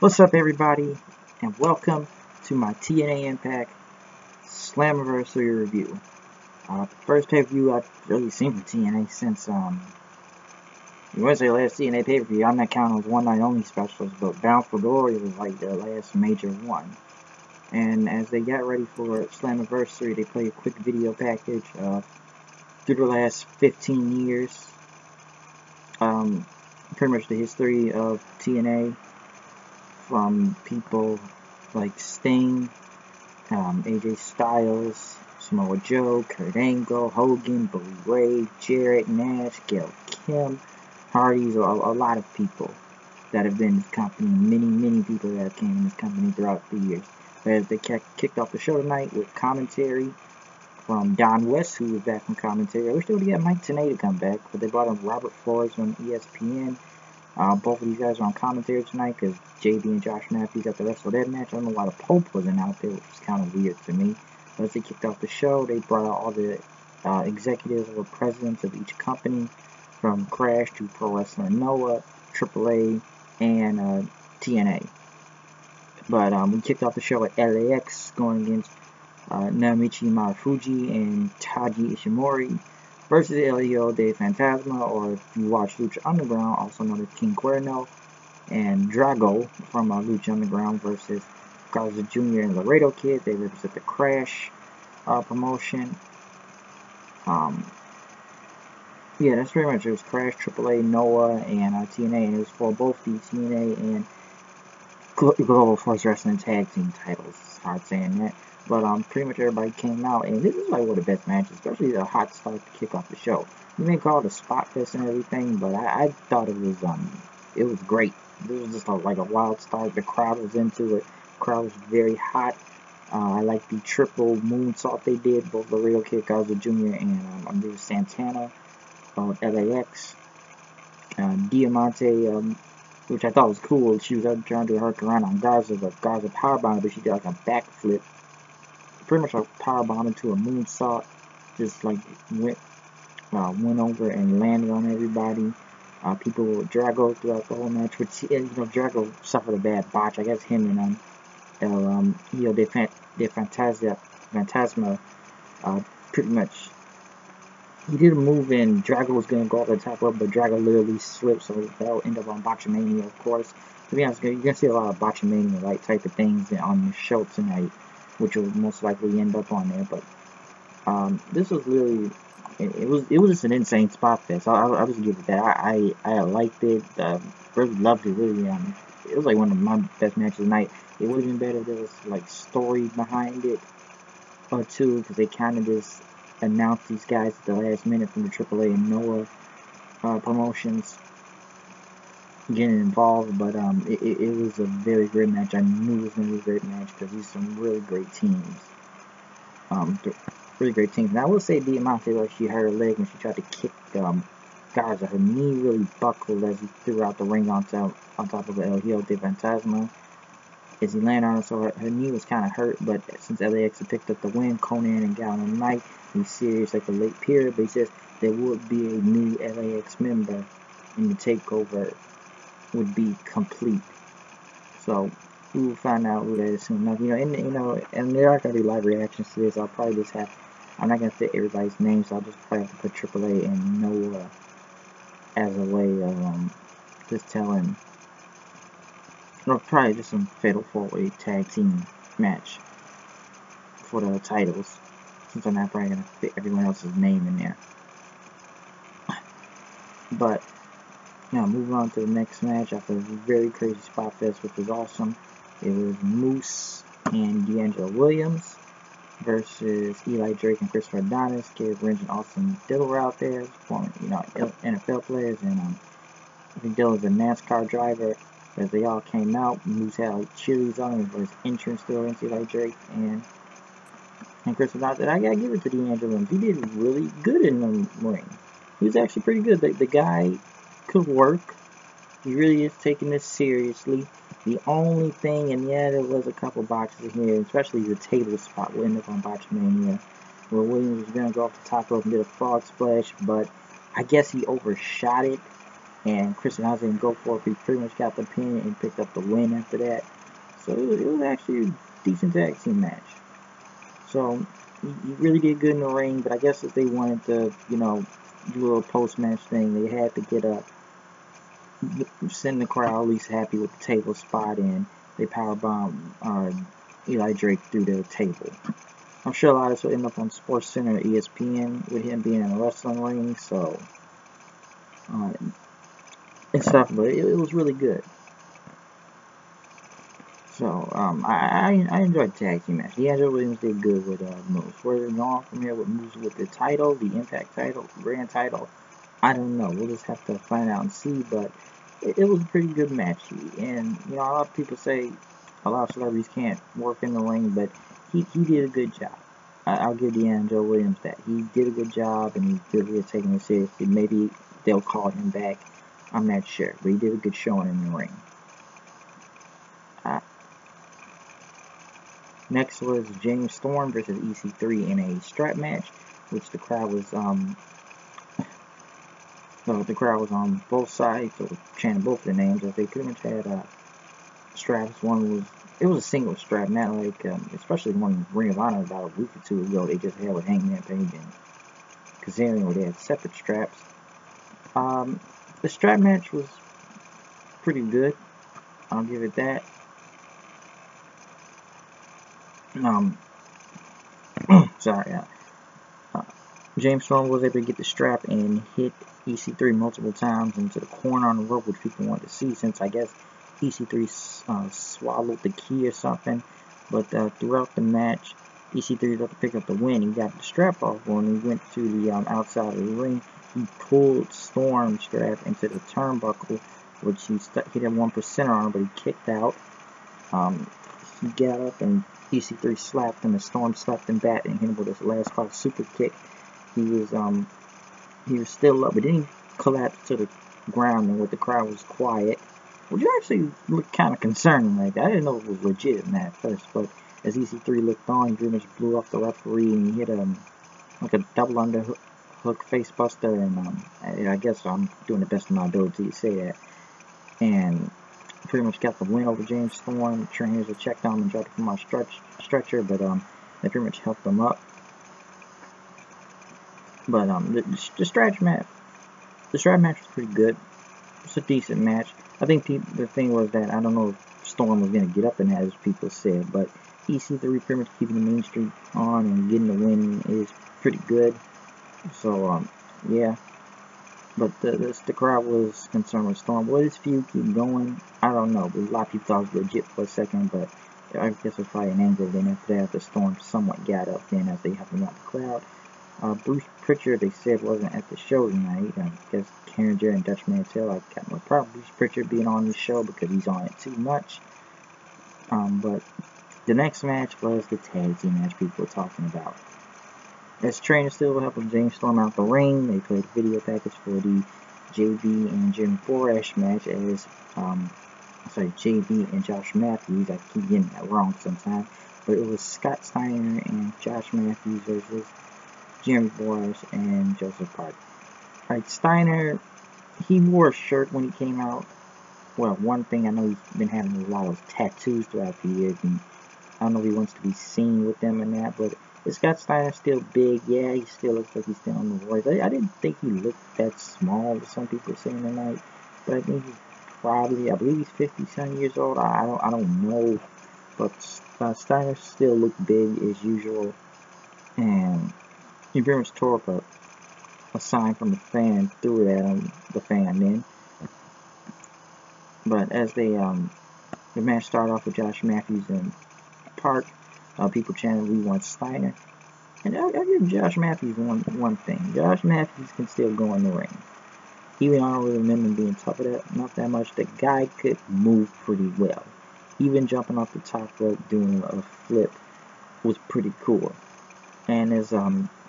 What's up, everybody, and welcome to my TNA Impact Slammiversary review. First pay-per-view I've really seen from TNA since, you want to say last TNA pay-per-view. I'm not counting those one-night only specials, but Bound for Glory was like their last major one. And as they got ready for Slammiversary, they played a quick video package through the last 15 years. Pretty much the history of TNA. From people like Sting, AJ Styles, Samoa Joe, Kurt Angle, Hogan, Bully Ray, Jarrett, Nash, Gail Kim, Hardy's, a lot of people that have been in this company, many people that have came in this company throughout the years. As they kicked off the show tonight with commentary from Don West, who was back from commentary. I wish they would have got Mike Tenay to come back, but they brought in Robert Flores on ESPN. Both of these guys are on commentary tonight because JB and Josh Matthews got the rest of that match. I don't know why the Pope wasn't out there, which was kind of weird to me. But as they kicked off the show, they brought out all the executives or presidents of each company, from Crash to Pro Wrestling Noah, AAA, and TNA. But we kicked off the show at LAX, going against Naomichi Marufuji and Taji Ishimori versus El Hijo de Fantasma, or if you watch Lucha Underground, also known as King Cuerno, and Drago from Lucha Underground versus Garza Jr. and Laredo Kid. They represent the Crash promotion. Yeah, that's pretty much it. It was Crash, AAA, Noah, and TNA, and it was for both the TNA and Global Force Wrestling Tag Team titles. It's hard saying that. But pretty much everybody came out, and this is like one of the best matches, especially the hot start to kick off the show. You may call it a spot fest and everything, but I thought it was great. This was just like a wild start. The crowd was into it. The crowd was very hot. I like the triple moonsault they did, both Laredo Kid, Garza Jr. and I believe Santana of LAX. Diamante, which I thought was cool. She was trying to do a hurricane on Garza, but Garza powerbombed, but she did like a backflip. Pretty much a powerbomb into a moonsault, just like went over and landed on everybody. People with Drago throughout the whole match, which Drago suffered a bad botch. I guess him and El Hijo de Fantasma pretty much. He did a move and Drago was gonna go off the top rope, but Drago literally slipped, so that'll end up on Botchamania, of course. To be honest, you're gonna see a lot of Botchamania like type of things on the show tonight, which will most likely end up on there. But this was really, it was just an insane spot fest. I'll just give it that. I liked it. Really loved it. Really, it was like one of my best matches tonight. It would have been better if there was like story behind it or two, because they kind of just announced these guys at the last minute from the AAA and Noah promotions getting involved. But it was a very great match. I knew it was going to be a great match because these are some really great teams. Really great teams. And I will say Diamante, like, she hurt her leg when she tried to kick Garza. Her knee really buckled as he threw out the ring on top of El Hijo de Fantasma as he landed on her. So her knee was kind of hurt, but since LAX had picked up the win, Conan and Gallon Knight, he's serious like a late period, but he says there would be a new LAX member in the takeover would be complete. So we will find out who that is soon enough. And there are gonna be live reactions to this. I'll probably just I'm not gonna fit everybody's names, so I'll just probably have to put AAA and Noah as a way of just telling, or probably just some fatal 4-way tag team match for the titles, since I'm not probably gonna fit everyone else's name in there. But now, moving on to the next match after a very crazy spot fest, which was awesome. It was Moose and D'Angelo Williams versus Eli Drake and Christopher Adonis. Caleb Rindge and Austin Dillon were out there, former NFL players, and I think Dillon's a NASCAR driver. As they all came out, Moose had like chilies on him for his entrance still into Eli Drake and Christopher Adonis. And I gotta give it to D'Angelo Williams. He did really good in the ring. He was actually pretty good. The guy could work. He really is taking this seriously. The only thing, and yeah, there was a couple botches here, especially the table spot will end up on Botchamania, where Williams was going to go off the top rope and did a frog splash, but I guess he overshot it and Chris and Isaac didn't go for it. He pretty much got the pin and picked up the win after that. So it was actually a decent tag team match. So he really did good in the ring, but I guess if they wanted to, you know, do a little post-match thing, they had to get up, send the crowd at least happy with the table spot, and they powerbomb Eli Drake through the table. I'm sure a lot of this will end up on SportsCenter or ESPN with him being in a wrestling ring, so and stuff, but it was really good. So I enjoyed the tag team match. D'Angelo Williams did good with Moose. Where they're going from here with Moose with the title, the Impact title, Grand title, I don't know. We'll just have to find out and see, but it was a pretty good match. And, you know, a lot of people say a lot of celebrities can't work in the ring, but he did a good job. I'll give D'Angelo Williams that. He did a good job, and he's really taking it seriously. Maybe they'll call him back. I'm not sure, but he did a good showing in the ring. Next was James Storm versus EC3 in a strap match, which the crowd was on both sides, or chanting both their names, as they pretty much had straps. It was a single strap, not like especially the one Ring of Honor about a week or two ago they just had with Hangman Page and Kazarian, where they had separate straps. The strap match was pretty good. I'll give it that. Sorry. James Storm was able to get the strap and hit EC3 multiple times into the corner on the rope, which people wanted to see, since I guess EC3 swallowed the key or something. But throughout the match, EC3 was able to pick up the win. He got the strap off when he went to the outside of the ring. He pulled Storm's strap into the turnbuckle, which he hit a 1%er on, but he kicked out. He got up and EC3 slapped him, and Storm slapped him back and hit him with his last call super kick. He was still up, but then he collapsed to the ground, and with the crowd was quiet, which actually looked kind of concerning like that. I didn't know it was legit in that at first, but as EC3 looked on, he pretty much blew off the referee, and he hit like a double underhook facebuster, and I guess I'm doing the best of my ability to say that, and pretty much got the win over James Storm. Trainers had checked on him and dropped him on stretcher, but they pretty much helped him up. But the strap match was pretty good. It's a decent match. I think the thing was that I don't know if Storm was gonna get up in that, as people said, but EC3 pretty much keeping the main streak on and getting the win is pretty good. So yeah. But the crowd was concerned with Storm. Will this feud keep going? I don't know. A lot of people thought it was legit for a second, but I guess it was probably an angle. Then after that, the Storm somewhat got up then as they helped him out the crowd. Bruce Pritchard, they said, wasn't at the show tonight. I guess Karen Jarrett and Dutch Mantel, I got no problem with Bruce Pritchard being on the show because he's on it too much. But the next match was the tag team match people were talking about. As trainers still helping James Storm out the ring, they played a video package for the JB and Jim Borash match as, JB and Josh Matthews. I keep getting that wrong sometimes. But it was Scott Steiner and Josh Matthews versus Jim Borash and Joseph Park. Alright, Steiner, he wore a shirt when he came out. Well, one thing, I know he's been having a lot of tattoos throughout the years, and I don't know if he wants to be seen with them and that, but is Scott Steiner still big? Yeah, he still looks like he's still on the roids. I didn't think he looked that small, as some people are saying tonight, but I think he's I believe he's 50-some years old. I don't know, but Steiner still looked big as usual, and he very much tore up a sign from the fan, threw it at the fan then. But as the match started off with Josh Matthews and Park, people chanted, "We want Steiner." And I'll give Josh Matthews one thing. Josh Matthews can still go in the ring. Even though I don't really remember him being tough not that much, the guy could move pretty well. Even jumping off the top rope doing a flip was pretty cool. And as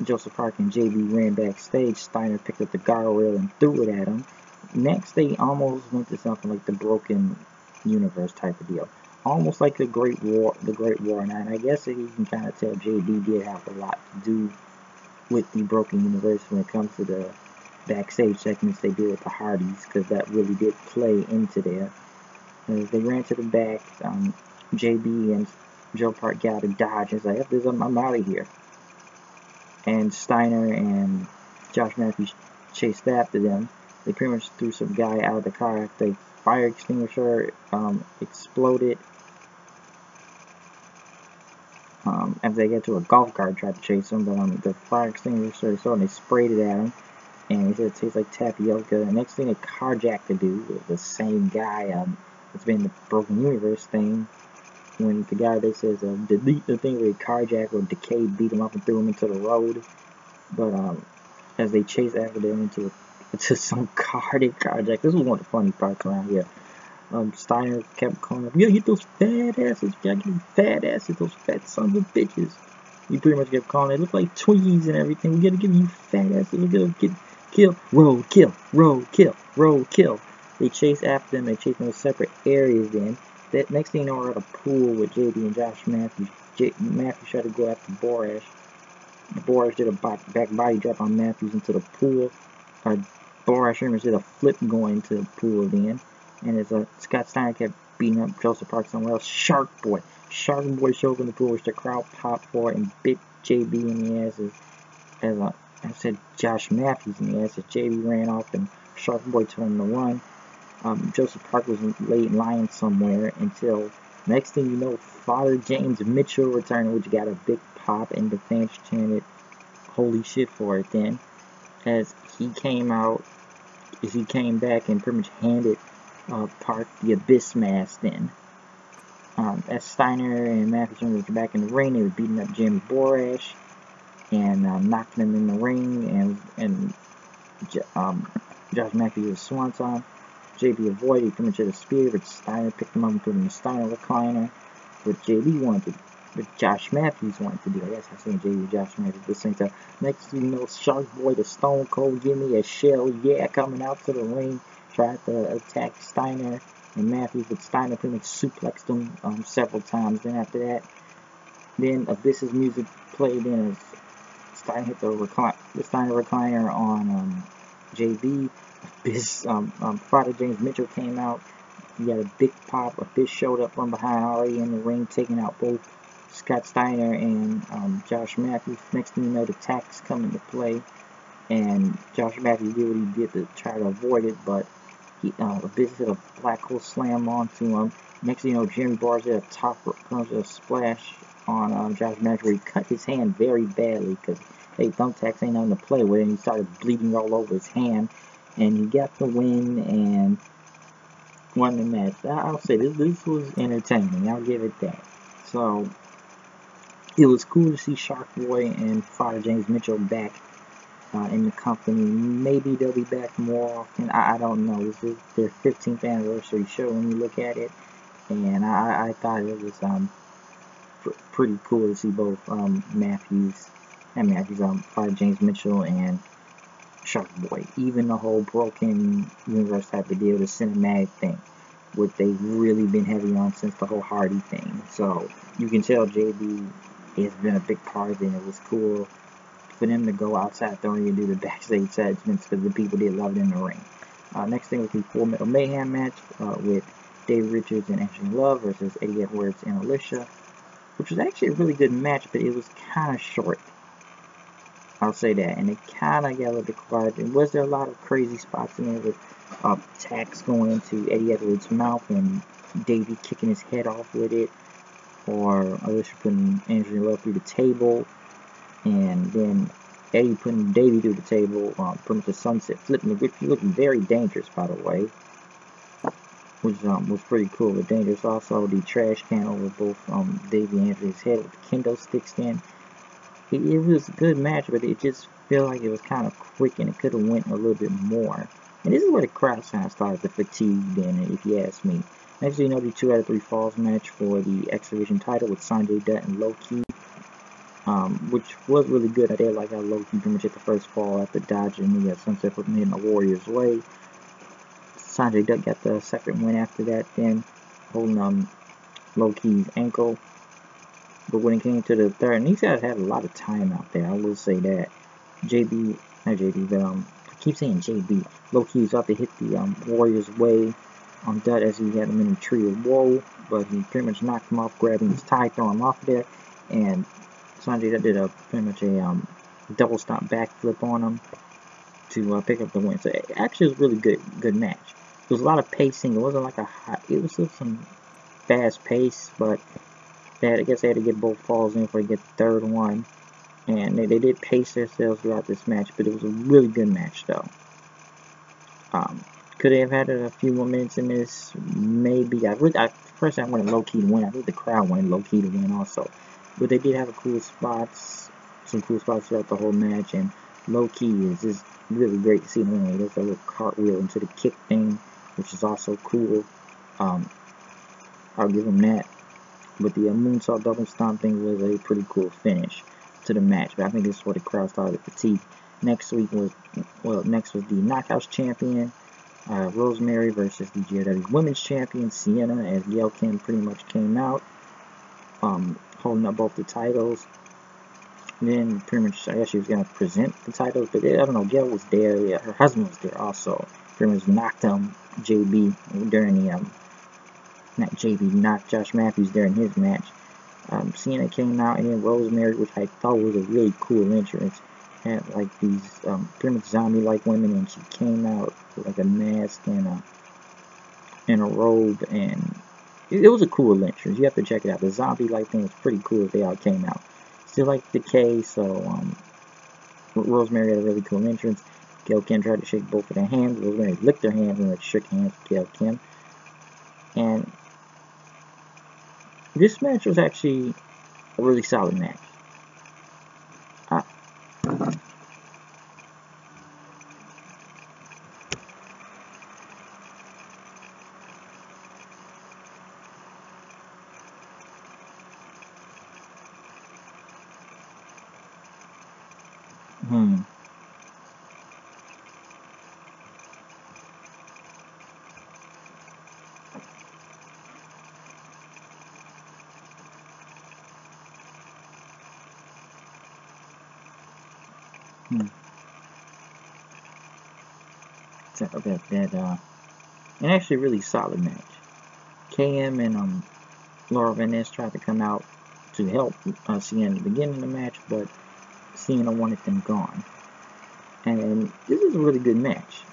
Joseph Park and JB ran backstage, Steiner picked up the guardrail and threw it at him. Next, they almost went to something like the Broken Universe type of deal. Almost like the Great War. And I guess you can kind of tell JB did have a lot to do with the Broken Universe when it comes to the backstage segments they did with the Hardys, because that really did play into there. As they ran to the back, JB and Joe Park got out of Dodge. It's like, F this, I'm out of here. And Steiner and Josh Matthews chased after them. They pretty much threw some guy out of the car after a fire extinguisher exploded. After they got to a golf cart, tried to chase him, but the fire extinguisher so they sprayed it at him, and he said it tastes like tapioca. The next thing they carjacked the dude was the same guy. It's been the Broken Universe thing. When the guy they says delete the thing where he carjacked or Decay beat him up and threw him into the road. But as they chased after them into some car they carjacked. This was one of the funny parts around here. Steiner kept calling up, "You gotta get those fat asses, you gotta get them fat asses, those fat sons of bitches." He pretty much kept calling, they look like Twinkies and everything. We gotta give you fat asses, we gotta get kill, road, kill, road, kill, road, kill. They chased after them, they chased them in separate areas then. That next thing you know, we're at a pool with JB and Josh Matthews. Matthews tried to go after Borash. Borash did a back body drop on Matthews into the pool. Borash pretty much did a flip going into the pool then. And as Scott Steiner kept beating up Joseph Park somewhere else, Shark Boy showed up in the pool, which the crowd popped for and bit JB in the ass as I said Josh Matthews in the ass as JB ran off and Shark Boy told him to run. Joseph Park was lying somewhere until next thing you know, Father James Mitchell returned, which got a big pop, and the fans chanted "Holy shit" for it. Then, as he came back and pretty much handed Park the Abyss mask. Then, as Steiner and Matthews were back in the ring, they were beating up Jimmy Borash and knocking him in the ring, and Josh Matthews was swanton. JB avoided, he pretty much hit a spear, but Steiner picked him up and put him in the Steiner recliner. What Josh Matthews wanted to do. I guess I said JB Josh Matthews at the same time. Next thing you know, Shark Boy, the Stone Cold, give me a shell, yeah, coming out to the ring, tried to attack Steiner and Matthews, but Steiner pretty much suplexed him several times. Then after that, Abyss's music played in as Steiner hit the Steiner recliner on JB. Father James Mitchell came out. He had a big pop. Abyss showed up from behind, already in the ring, taking out both Scott Steiner and Josh Matthews. Next thing you know, the tacks come into play, and Josh Matthews did what he did to try to avoid it, but Abyss did a black hole slam onto him. Next thing you know, Jimmy Barnes did a splash on Josh Matthews, where he cut his hand very badly, because hey, thumbtacks ain't nothing to play with, and he started bleeding all over his hand. And he got the win and won the match. I'll say this was entertaining. I'll give it that. So it was cool to see Shark Boy and Father James Mitchell back in the company. Maybe they'll be back more often. I don't know. This is their 15th anniversary show when you look at it, and I thought it was pretty cool to see both Father James Mitchell and Shark Boy. Even the whole Broken Universe type of deal, the cinematic thing, what they've really been heavy on since the whole Hardy thing. So you can tell JB has been a big part of it, and it was cool for them to go outside the ring and do the backstage segments because the people did love it in the ring. Next thing was the Full Metal Mayhem match with Dave Richards and Ashley Love versus Eddie Edwards and Alicia, which was actually a really good match, but it was kind of short. I'll say that, and it kind of got a little bit quiet. And was there a lot of crazy spots in there with tacks going into Eddie Edwards' mouth and Davey kicking his head off with it, or Alicia putting Angela Love through the table, and then Eddie putting Davey through the table, pretty much the sunset flipping, which looked very dangerous, by the way, which was pretty cool but dangerous. Also, the trash can over both Davey and Angela's head with the kendo sticks in. It was a good match, but it just felt like it was kind of quick, and it could have went a little bit more. And this is where the crowd kind of started to fatigue then, if you ask me. Next thing you know, the 2 out of 3 falls match for the X Division title with Sanjay Dutt and Low-Ki, which was really good. I did like how Low-Ki pretty much hit the first fall after dodging the Sunset Flip and hitting the Warrior's Way. Sanjay Dutt got the second win after that, then holding Low-Ki's ankle. But when it came to the third, and these guys had a lot of time out there, I will say that. keep saying JB. Low-key was about to hit the Warrior's Way on Dud as he had him in the Tree of Woe, but he pretty much knocked him off, grabbing his tie, throwing him off there, and Sanjay Dutt did pretty much a double stomp backflip on him to pick up the win. So it actually was a really good match. There was a lot of pacing. It wasn't like it was still some fast pace, but I guess they had to get both falls in before they get the third one. And they did pace themselves throughout this match, but it was a really good match, though. Could they have had a few more minutes in this? Maybe. First I wanted low-key to win. I think the crowd wanted low-key to win also. But they did have some cool spots throughout the whole match, and low-key is just really great to see them win. There's a little cartwheel into the kick thing, which is also cool. I'll give them that. But the moonsault double stomp thing was a pretty cool finish to the match. But I think this is where the crowd started to fatigue. Next was the Knockouts champion, Rosemary versus the GOW Women's Champion, Sienna, as Gail Kim pretty much came out, holding up both the titles. And then pretty much, I guess she was going to present the titles, but I don't know, Gail was there, yeah, her husband was there also. Pretty much knocked JB during the, knocked Josh Matthews during his match. Sienna came out, and then Rosemary, which I thought was a really cool entrance, had like these pretty much zombie-like women, and she came out with like a mask and a robe, and it was a cool entrance. You have to check it out. The zombie-like thing was pretty cool as they all came out. Still like Decay, so Rosemary had a really cool entrance. Gail Kim tried to shake both of their hands. Rosemary licked her hands and shook hands with Gail Kim. And this match was actually a really solid match. An actually really solid match. KM and Laura Van Ness tried to come out to help Sienna at the beginning of the match, but Sienna wanted them gone. And this is a really good match.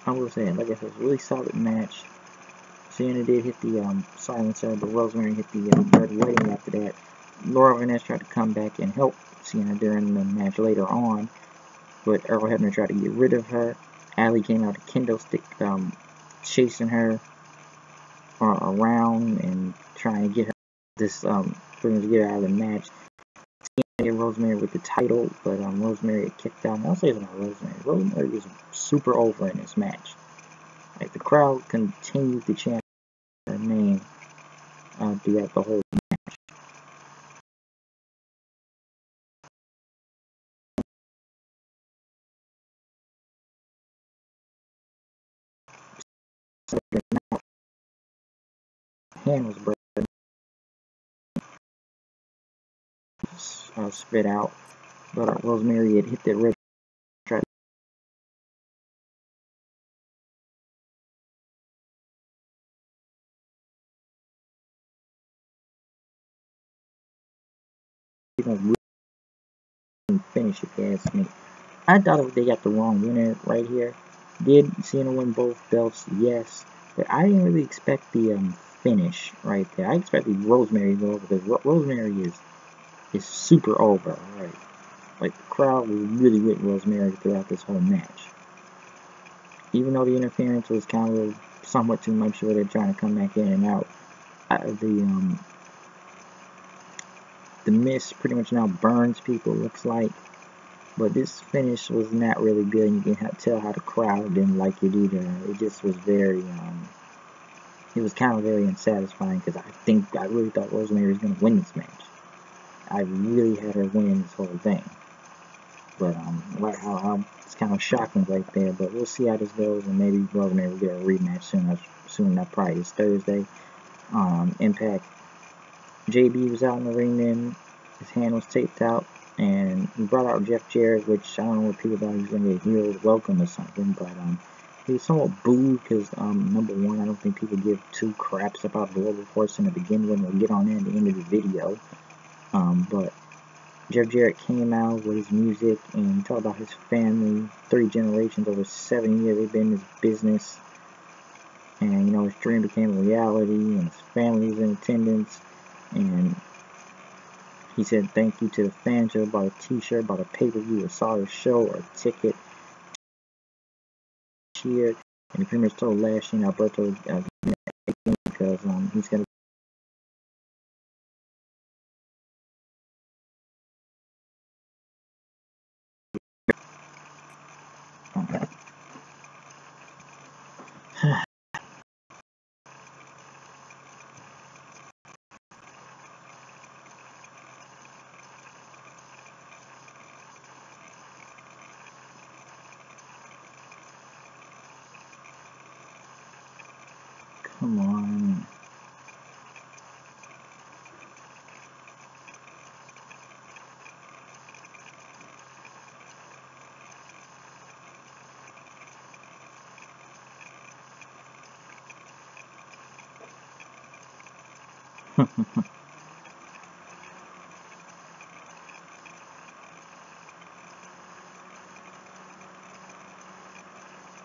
I will say, like I said, it's a really solid match. Sienna did hit the silencer, but Rosemary hit the dirty wedding after that. Laura Van Ness tried to come back and help Sienna during the match later on, but Earl Hebner tried to get rid of her. Allie came out with a kendo stick, chasing her around and trying to get her pretty much get her out of the match. Sienna hit Rosemary with the title, but Rosemary had kicked out. I'll say it's about Rosemary. Rosemary was super over in this match. Like, the crowd continued to chant her name throughout the whole match. Hand was broken, spit out, but Rosemary had hit that red track. Finish, if you ask me. I thought they got the wrong winner right here. Did Sienna win both belts? Yes, but I didn't really expect the finish right there. I expected Rosemary to go over, because Rosemary is super over, right? Like, the crowd was really with Rosemary throughout this whole match. Even though the interference was kind of somewhat too much, where they're trying to come back in and out. The mist pretty much now burns people, looks like. But this finish was not really good, and you can tell how the crowd didn't like it either. It just was very, it was kind of very unsatisfying, because I really thought Rosemary was going to win this match. I really had her winning this whole thing. But, it's kind of shocking right there, but we'll see how this goes, and maybe Rosemary will get a rematch soon. That probably is Thursday. Impact. JB was out in the ring then. His hand was taped out. and he brought out Jeff Jarrett, which I don't know what people thought he was going to get a hero's welcome or something, but he was somewhat booed because, number one, I don't think people give two craps about Global Force in the beginning, when we'll get on that at the end of the video. But Jeff Jarrett came out with his music and talked about his family, 3 generations, over 7 years they've been in this business. And, his dream became a reality, and his family was in attendance. And he said thank you to the fans who bought a t-shirt, bought a pay-per-view, or saw his show, or a ticket, cheered. And he pretty much told Lashley and Alberto because he's going to come on.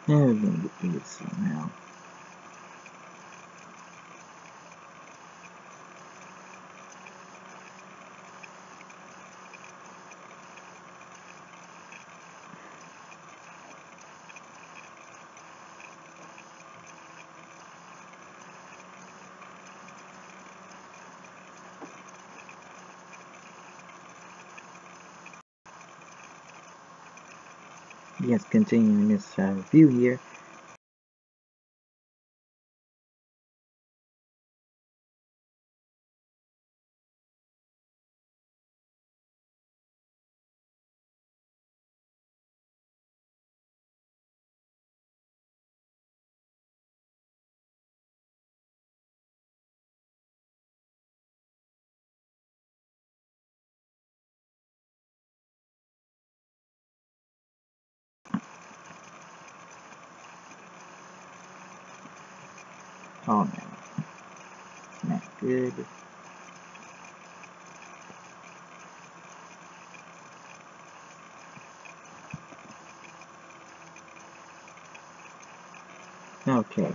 Yeah, we're going to get through this somehow. Yes, continuing this review here. Oh no, not good. Okay.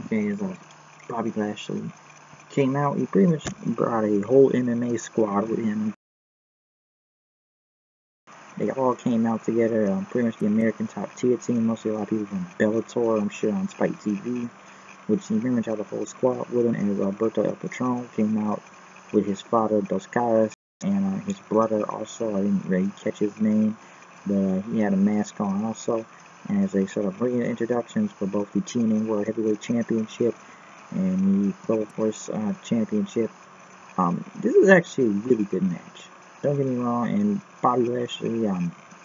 Okay, as Bobby Lashley came out, he pretty much brought a whole MMA squad with him. They all came out together, pretty much the American top tier team, mostly a lot of people from Bellator, I'm sure on Spike TV, which he pretty much had the whole squad with him, and Alberto El Patron came out with his father, Dos Caras, and his brother also. I didn't really catch his name, but he had a mask on also, and as a sort of bringing introductions for both the TNA World Heavyweight Championship and the Global Force Championship. This is actually a really good match. Don't get me wrong, and Bobby Lashley,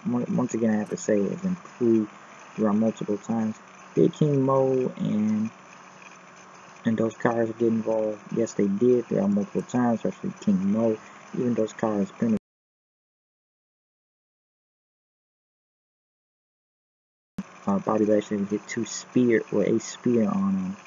once again I have to say, has improved throughout multiple times. Did King Mo and those cars get involved? Yes, they did throughout multiple times, especially King Mo. Even those cars pretty much Bobby Lashley hit a spear on him.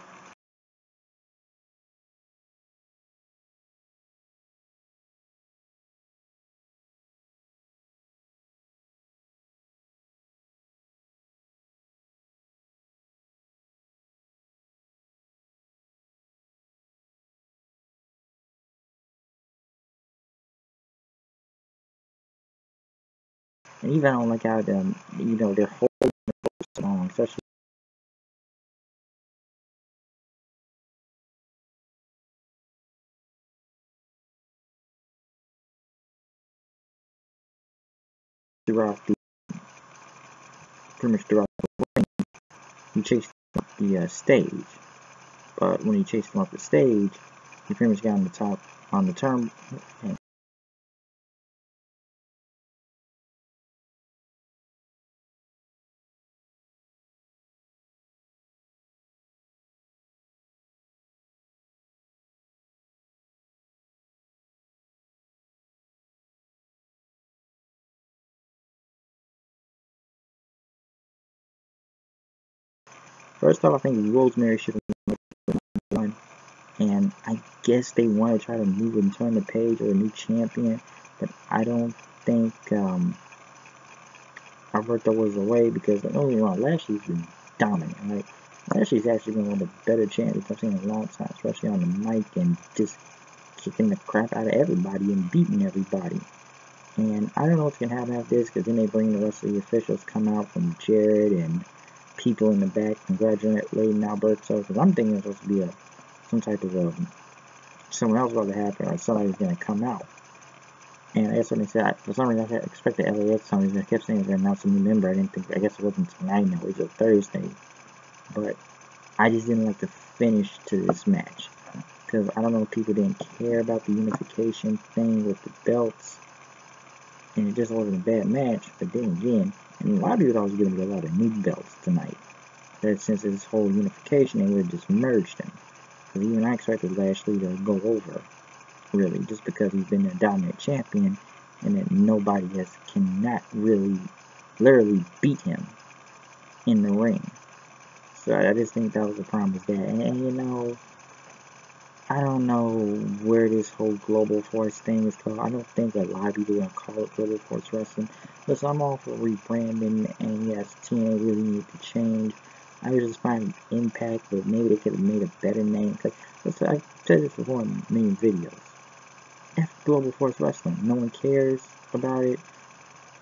And even I don't like how they're holding so long, especially throughout pretty much throughout he chased him up the stage. But when he chased him off the stage, he pretty much got on the top on the turn. First off, I think Rosemary should have won, and I guess they want to try to move and turn the page or a new champion, but I don't think Alberto was away, because the only one, Lashley's been dominant. Like, Lashley's actually been one of the better champions I've seen in a long time, especially on the mic and just kicking the crap out of everybody and beating everybody. And I don't know what's going to happen after this, because then they bring the rest of the officials come out from Jared and people in the back congratulating Alberto, because I'm thinking it's supposed to be some type of someone else about to happen, or somebody's going to come out. And I guess when they said, for some reason I expected LAX somebody, I kept saying they're announcing a new member. I guess it wasn't tonight, no, it was a Thursday. But I just didn't like the finish to this match, because I don't know if people didn't care about the unification thing with the belts, and it just wasn't a bad match. But then again, and a lot of people thought I was going to be a lot of new belts tonight, that since this whole unification, they would have just merged them. Because even I expected Lashley to go over, really, just because he's been a dominant champion, and that nobody cannot really literally beat him in the ring. So I just think that was the problem with that. And you know, I don't know where this whole Global Force thing is called. I don't think a lot of people are going to call it Global Force Wrestling. Listen, I'm all for rebranding, and yes, TNA really needs to change. I was just finding Impact, but maybe they could have made a better name. Because I said this before in many videos. F Global Force Wrestling. No one cares about it.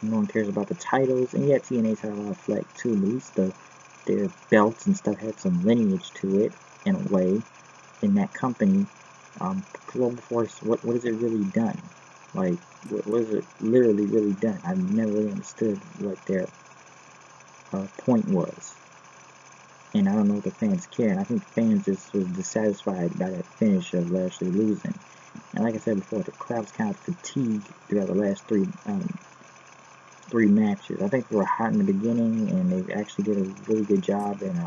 No one cares about the titles. And yet TNA's had a lot of flack too. At least their belts and stuff had some lineage to it, in a way, in that company. Global Force, what has it really done? Like, what has it literally really done? I've never really understood what their point was. And I don't know if the fans care. And I think fans just was dissatisfied by that finish of Lashley losing. And like I said before, the crowd's kind of fatigued throughout the last three matches. I think they were hot in the beginning, and they actually did a really good job in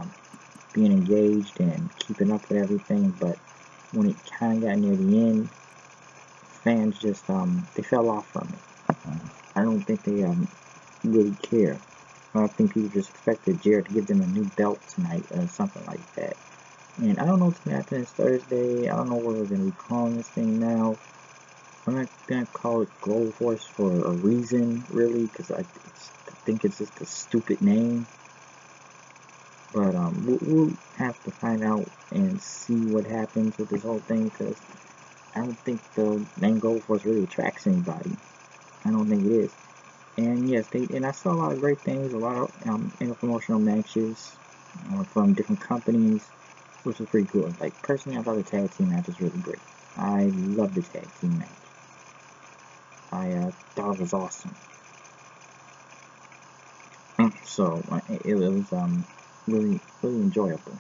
being engaged and keeping up with everything. But when it kind of got near the end, fans just they fell off from it. I don't think they really care. I think people just expected Jared to give them a new belt tonight or something like that. And I don't know what's going to happen this Thursday. I don't know what we're going to be calling this thing now. I'm not going to call it Global Force for a reason, really, because I think it's just a stupid name. But we'll have to find out and see what happens with this whole thing, because I don't think the name Global Force really attracts anybody. I don't think it is. And yes, I saw a lot of great things, a lot of interpromotional matches from different companies, which was pretty cool. Like, personally, I thought the tag team match was really great. I love the tag team match. I thought it was awesome. So it was really enjoyable.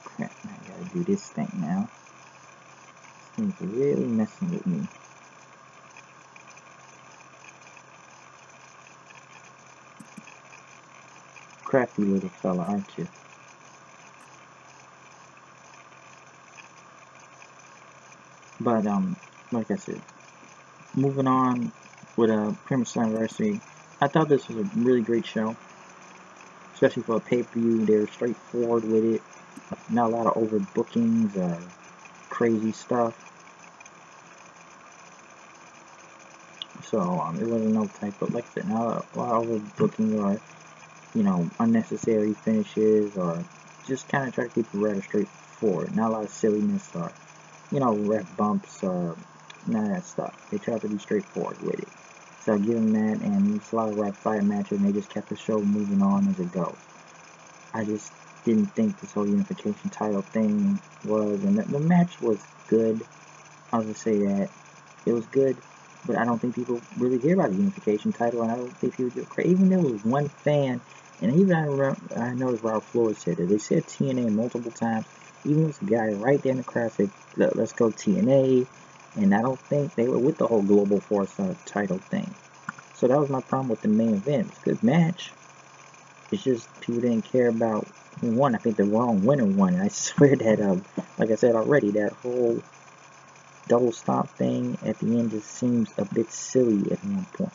Crap, I gotta do this thing now. This thing's really messing with me. Crafty little fella, aren't you? But like I said, moving on with TNA Slammiversary, I thought this was a really great show, especially for a pay-per-view. They were straightforward with it, not a lot of overbookings or crazy stuff. So it wasn't no type of, like I said, not a lot of overbooking or unnecessary finishes, or just kind of try to keep it rather straightforward. Not a lot of silliness or ref bumps or none of that stuff. They tried to be straightforward with it. So give them that, and it's a lot of right fire matches, and they just kept the show moving on as it goes. I just didn't think this whole unification title thing was, and the match was good. I'll just say that it was good, but I don't think people really care about the unification title, and I don't think people give credit. Even there was one fan, and even I noticed Robert Flores said it. They said TNA multiple times, Even this guy right there in the crowd said, let's go TNA. And I don't think they were with the whole Global Force title thing. So that was my problem with the main event. It's a good match. It's just people didn't care about who won. I think the wrong winner won. And I swear that, like I said already, that whole double stomp thing at the end just seems a bit silly at one point.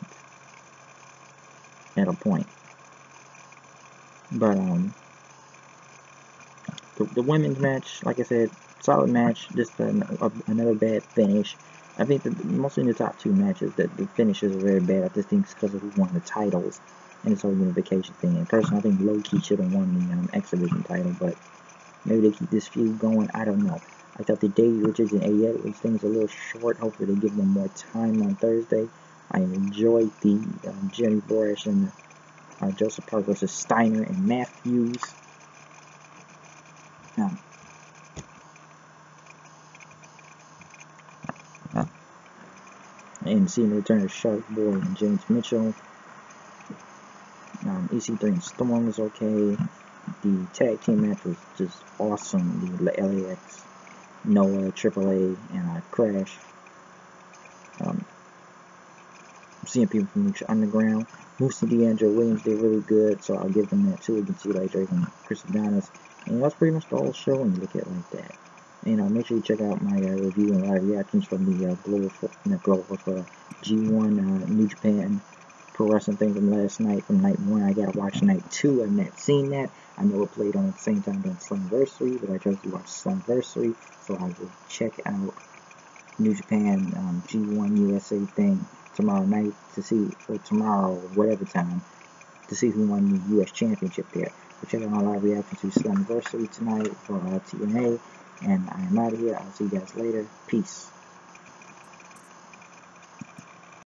At a point. But, the women's match, like I said, solid match, just another bad finish. I think that mostly in the top two matches, that the finishes are very bad. I just think it's because of who won the titles and this whole unification thing. And personally, I think Low-Key should have won the X Division title, but maybe they keep this feud going. I don't know. I thought the Davey Richards and A. Edwards thing was a little short. Hopefully, they give them more time on Thursday. I enjoyed the Jerry Borash and Joseph Park versus Steiner and Matthews. And seeing the return of Shark Boy and James Mitchell. EC3 and Storm was okay. The tag team match was just awesome. The LAX, Noah, AAA, and Crash. Seeing people from Underground. Moose and D'Angelo Williams did really good, so I'll give them that too. You can see like Drake and Chris Adonis. And that's pretty much the whole show when you look at it like that. And make sure you check out my review and live reactions from the Global for G1 New Japan Pro Wrestling thing from last night, from night 1. I gotta watch night 2. I've not seen that. I know it played on at the same time during Slammiversary, but I chose to watch Slammiversary, so I will check out New Japan G1 USA thing tomorrow night to see, or tomorrow, or whatever time, to see who won the US Championship there. So check out my live reaction to Slammiversary tonight for TNA. And I am out of here. I'll see you guys later. Peace.